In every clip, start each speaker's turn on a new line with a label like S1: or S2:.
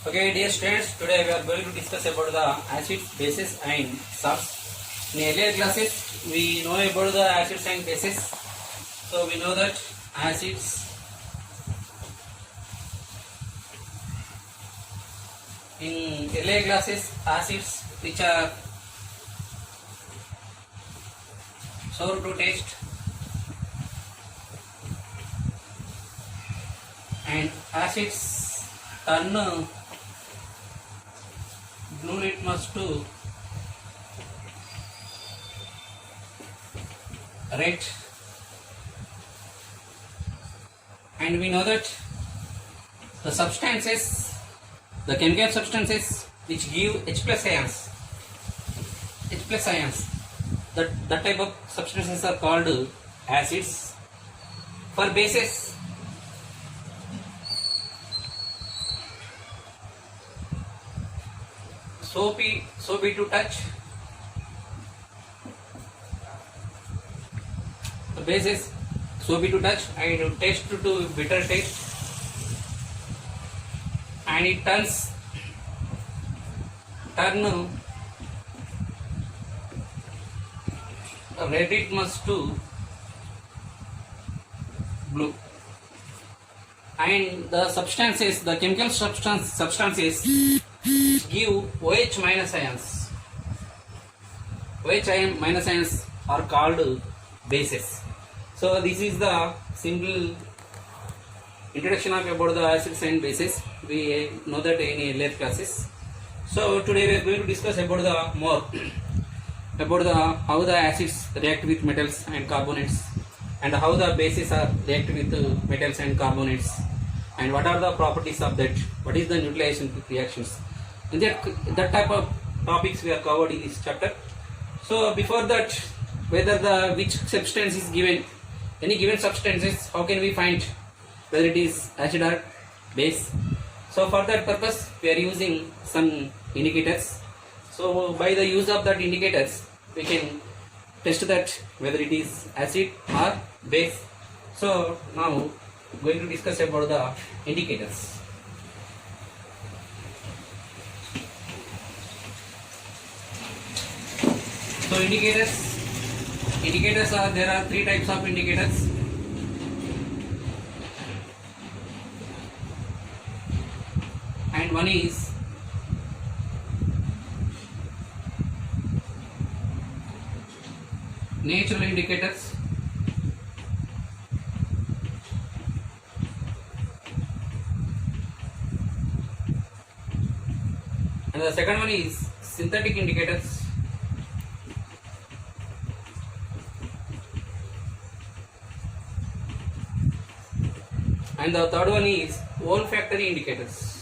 S1: Okay, dear students, today we are going to discuss about the acids, bases and salts. In earlier classes, we know about the acids and bases. So we know that acids, in earlier classes, acids which are sour to taste and acids turn blue litmus to red, and we know that the substances, the chemical substances which give H plus ions, that type of substances are called acids. For bases, soapy to touch. The base is soapy to touch and taste to bitter taste, and it turn red litmus to blue. And the substances, the chemical substances give OH minus ions. OH minus ions are called bases. So this is the simple introduction of about the acids and bases. We know that in earlier classes. So today we are going to discuss about the more about the how the acids react with metals and carbonates, and how the bases are react with metals and carbonates, and what are the properties of that, what is the neutralization reactions. And that type of topics we are covered in this chapter. So before that, whether the which substance is given, any given substances, how can we find whether it is acid or base? So for that purpose we are using some indicators. So by the use of that indicators we can test that whether it is acid or base. So now going to discuss about the indicators. So indicators are, there are three types of indicators. And one is natural indicators, and the second one is synthetic indicators, and the third one is olfactory indicators.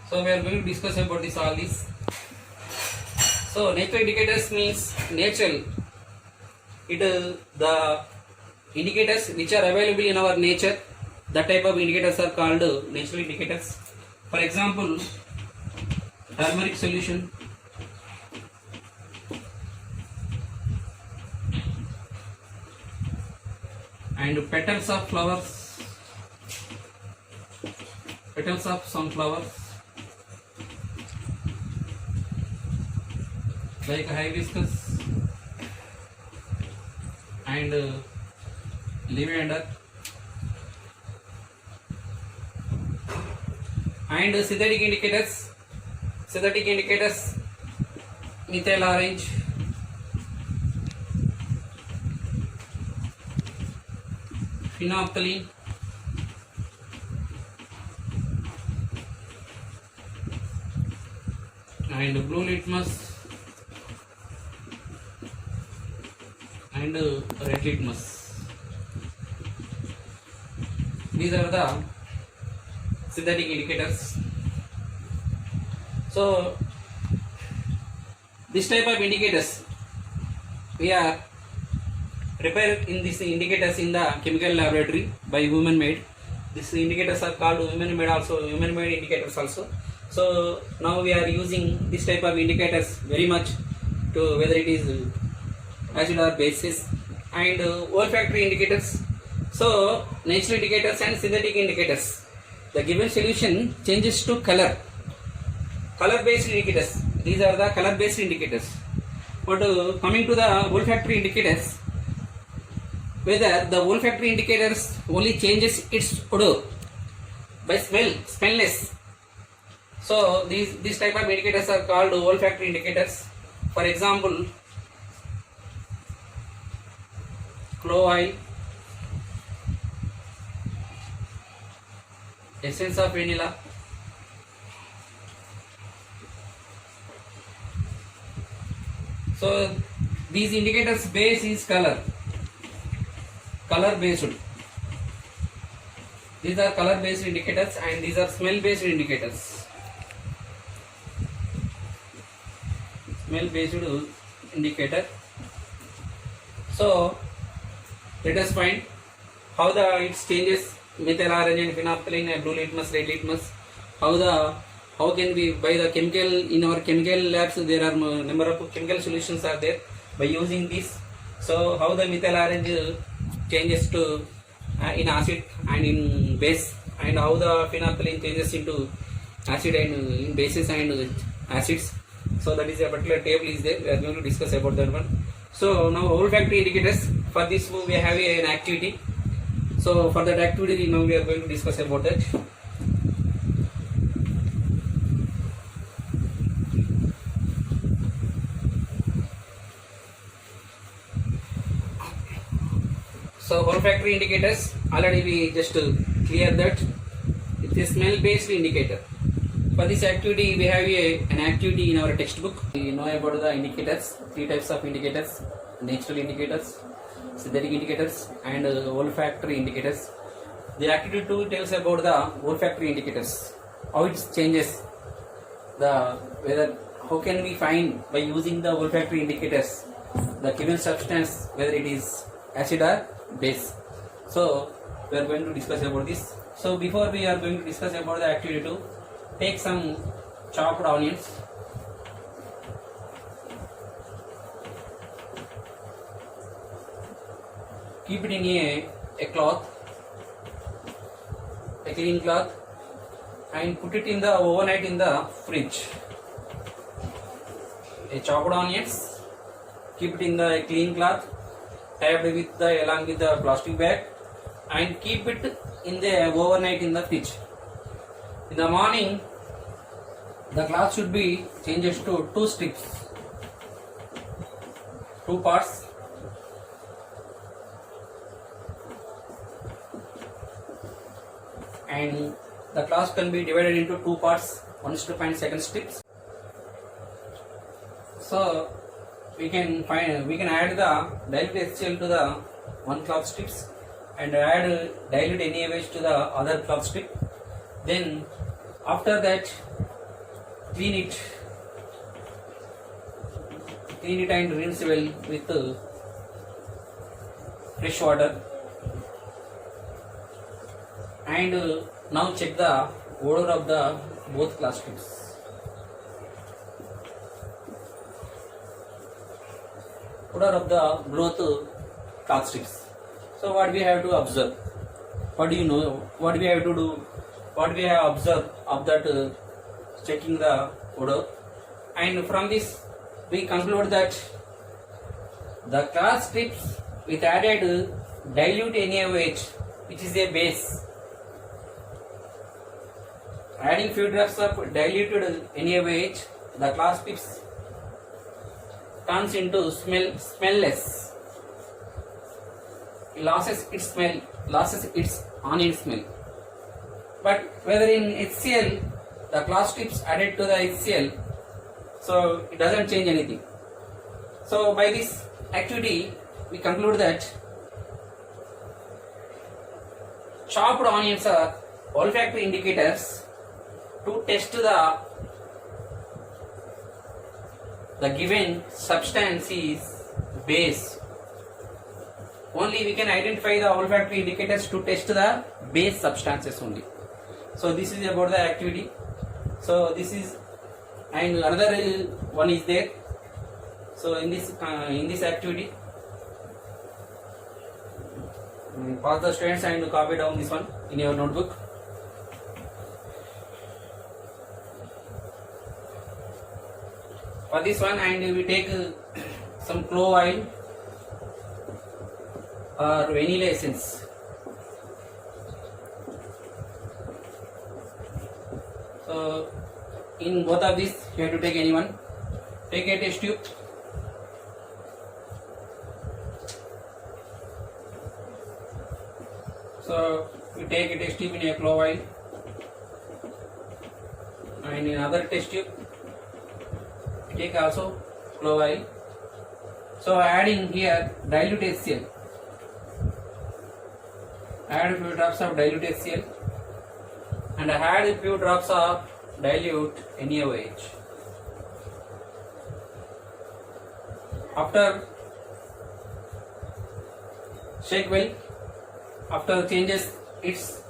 S1: So we are going to discuss about this all this. So natural indicators means natural. The indicators which are available in our nature, that type of indicators are called natural indicators. For example, turmeric solution, and petals of flowers, petals of some flowers like hibiscus and lavender, and synthetic indicators, methyl orange, phenolphthalein, and blue litmus, and red litmus. These are the synthetic indicators. So this type of indicators we are prepared in these indicators in the chemical laboratory by human made. These indicators are called human made indicators also. So now we are using this type of indicators very much to whether it is acid or bases, and olfactory indicators. So natural indicators and synthetic indicators. The given solution changes to color. Color based indicators. These are the color based indicators. But coming to the olfactory indicators, whether the olfactory indicators only changes its odor by smellless. So these type of indicators are called olfactory indicators. For example, clove oil, essence of vanilla, so these indicators base is color based. These are color based indicators and these are smell based indicators. Smell based indicator. So let us find how it changes methyl orange and phenolphthalein, blue litmus, red litmus. How can we, by the chemical, in our chemical labs there are number of chemical solutions are there by using this. So how the methyl orange changes to in acid and in base, and how the phenolphthalein changes into acid and in bases and acids. So that is a particular table is there. We are going to discuss about that one. So now olfactory indicators. For this we have an activity. So for that activity now we are going to discuss about that. So olfactory indicators, already we just clear that. It is smell based indicator. For this activity we have an activity in our textbook. We know about the indicators, three types of indicators: natural indicators, synthetic indicators and olfactory indicators. The activity 2 tells about the olfactory indicators, how it changes, how can we find by using the olfactory indicators the given substance, whether it is acid or base. So we are going to discuss about this. So before we are going to discuss about the activity 2, take some chopped onions. Keep it in a cloth, a clean cloth, and put it in the overnight in the fridge. A chopped onions, keep it in the clean cloth, tapped with along with the plastic bag, and keep it in the overnight in the fridge. In the morning, the cloth should be changed to 2 strips, 2 parts. And the cloth can be divided into 2 parts, 1 strip and 2nd strips. So we can add the dilute HCl to the 1 cloth strips and add dilute NaOH to the other cloth strip. Then after that clean it and rinse well with fresh water. And now check the odor of the both cloth strips. Odor of the both cloth strips. So what we have to observe? What do you know? What we have to do? What we have observed of that checking the odor? And from this we conclude that the cloth strips with added dilute NaOH, which is a base. Adding few drops of diluted NaOH, the cloth strips turns into smellless. It loses its smell, loses its onion smell. But whether in HCl, the cloth strips added to the HCl, so it doesn't change anything. So by this activity, we conclude that chopped onions are olfactory indicators to test the given substance is base. Only we can identify the olfactory indicators to test the base substances only. So this is about the activity. So this is, and another one is there. So in this activity, Pause the students and copy down this one in your notebook. For this one, and we take some clove oil or vanilla essence. So in both of these you have to take any one. Take a test tube. So we take a test tube in a clove oil, and in other test tube we take also clove oil. So adding here dilute HCl. Add a few drops of dilute HCl and add a few drops of dilute NaOH. After shake well. After changes its,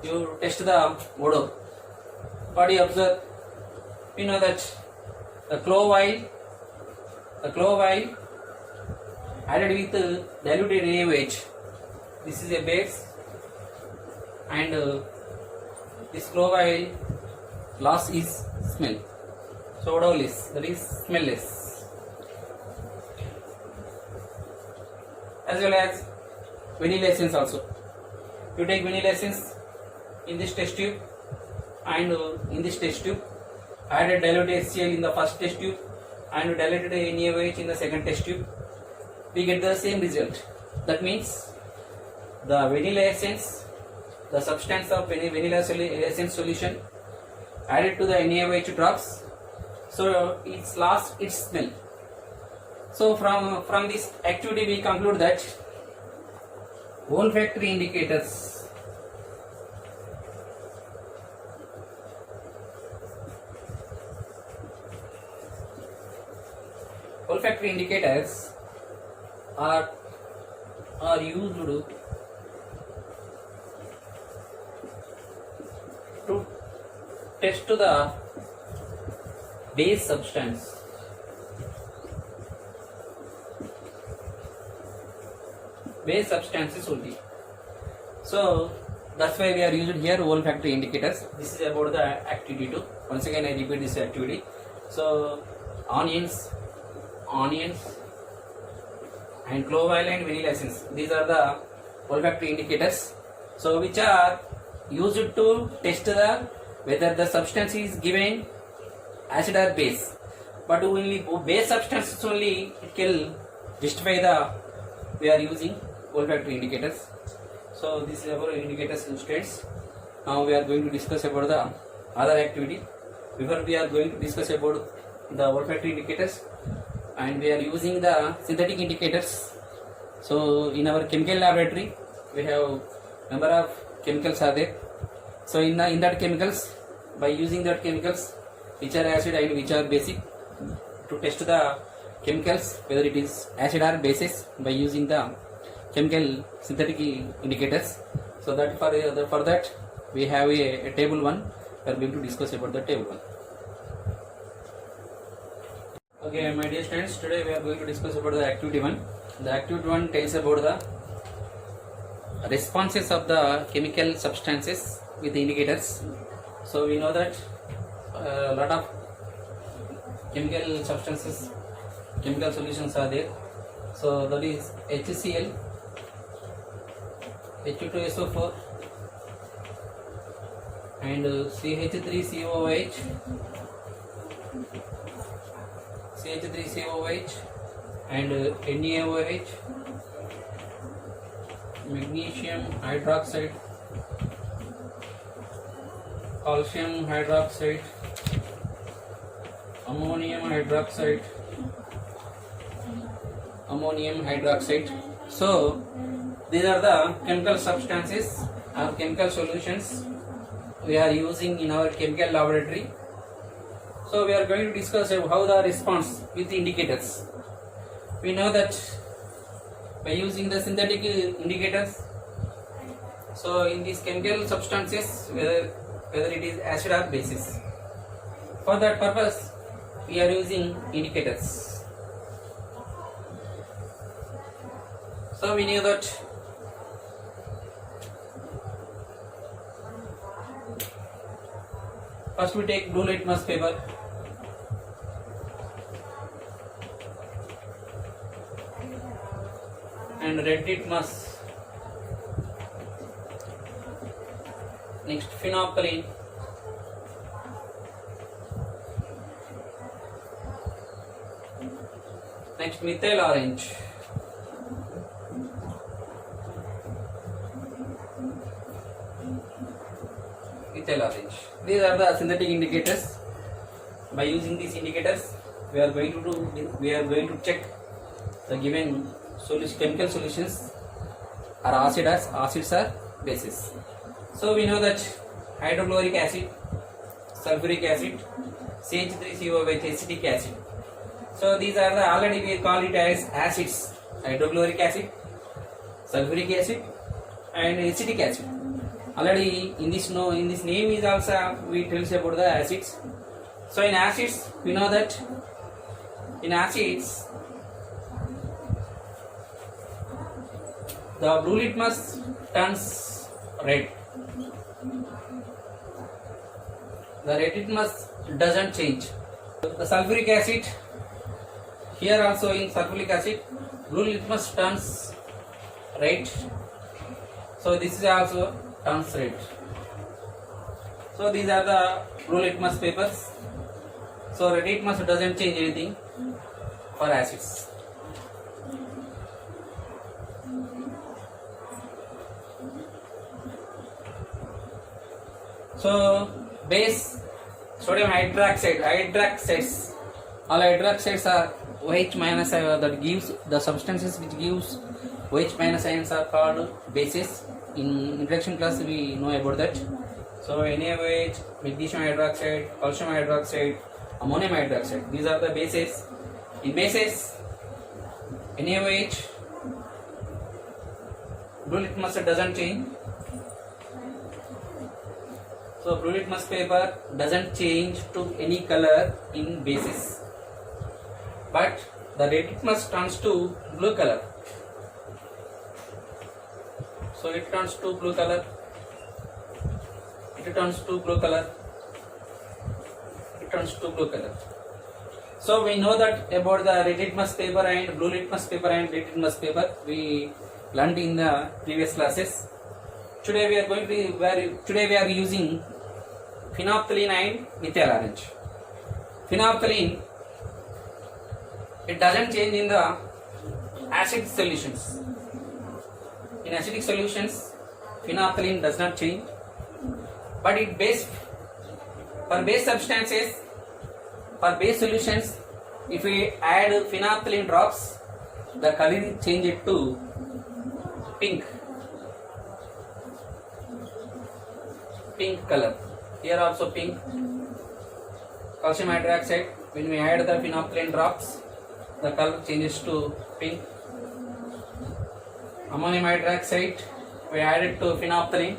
S1: you test the odor. What you observe? We know that the clove oil added with diluted NaOH. This is a base, and this clove oil loss is smell. So odorless, that is smellless. As well as vanilla essence also. You take vanilla essence in this test tube, and in this test tube added diluted HCl in the first test tube and diluted NaOH in the second test tube. We get the same result. That means the vanilla essence, the substance of vanilla essence solution added to the NaOH drops, so it's lost its smell. So from this activity we conclude that olfactory indicators are used to test the base substance. Base substances only. So that's why we are using here olfactory indicators. This is about the activity 2. Once again I repeat this activity. So onions and clove oil and vanilla essence, these are the olfactory indicators, so which are used to test the whether the substance is given acid or base. But only base substances only it can justify the we are using olfactory indicators. So this is our indicators students. Now we are going to discuss about the other activity. Before we are going to discuss about the olfactory indicators, and we are using the synthetic indicators. So in our chemical laboratory we have number of chemicals are there. So in that chemicals, by using that chemicals which are acid and which are basic, to test the chemicals whether it is acid or bases by using the chemical synthetic indicators. So that for that we have a table 1. We are going to discuss about the table 1. Okay, my dear students, today we are going to discuss about the activity 1. The activity 1 tells about the responses of the chemical substances with the indicators. So we know that a lot of chemical substances, chemical solutions are there. So that is HCl, H2SO4 and CH3COOH, and NaOH, magnesium hydroxide, calcium hydroxide, ammonium hydroxide. So these are the chemical substances or chemical solutions we are using in our chemical laboratory. So we are going to discuss how the response with the indicators. We know that by using the synthetic indicators, so in these chemical substances whether it is acid or bases, for that purpose we are using indicators. So we know that First we take blue litmus paper. And red litmus. Next phenolphthalein. Next methyl orange. Methyl orange. These are the synthetic indicators. By using these indicators, we are going to check the given chemical solutions are acids or bases. So we know that hydrochloric acid, sulfuric acid, CH3CO with acetic acid. So these are the already we call it as acids: hydrochloric acid, sulfuric acid, and acetic acid. Already in this name is also we tells about the acids. So in acids we know that in acids the blue litmus turns red. The red litmus doesn't change. The sulfuric acid, here also in sulfuric acid, blue litmus turns red. So this is also turns red. So these are the blue litmus papers. So red litmus doesn't change anything for acids. So base, sodium hydroxides, all hydroxides are OH minus that gives the substances which gives OH minus ions are called bases. In introduction class we know about that. So NaOH, magnesium hydroxide, calcium hydroxide, ammonium hydroxide, these are the bases. In bases, NaOH, blue litmus doesn't change. So blue litmus paper doesn't change to any color in bases, but the red litmus turns to blue color. So it turns to blue color. It turns to blue color. It turns to blue color. So we know that about the red litmus paper and blue litmus paper and red litmus paper we learned in the previous classes. Today we are using phenolphthalein and methyl orange. Phenolphthalein, it doesn't change in the acid solutions. In acidic solutions, phenolphthalein does not change, but for base substances, for base solutions, if we add phenolphthalein drops, the color changes to pink color. Here also pink. Calcium hydroxide, when we add the phenolphthalein drops, the color changes to pink. Ammonium hydroxide, we add it to phenolphthalein,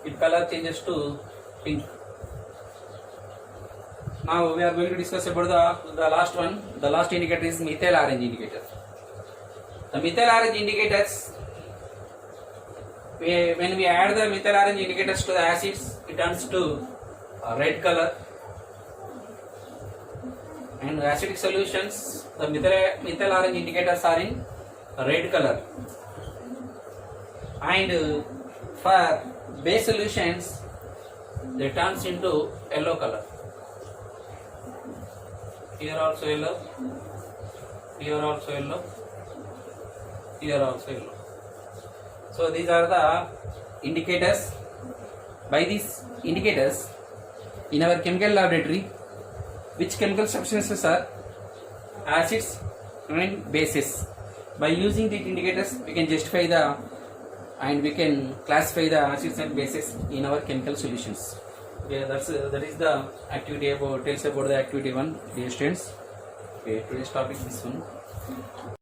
S1: its color changes to pink. Now we are going to discuss about the last one. The last indicator is methyl orange indicator. The methyl orange indicators, when we add the methyl orange indicators to the acids, it turns to a red color. And acidic solutions, the methyl orange indicators are in red color. And for base solutions, they turns into yellow color. Here also yellow, here also yellow, here also yellow. So these are the indicators. By these indicators, in our chemical laboratory, which chemical substances are acids and bases. By using these indicators, we can justify we can classify the acids and bases in our chemical solutions. Okay, that is the activity tells about the activity 1, dear students. Okay, today's topic is this one.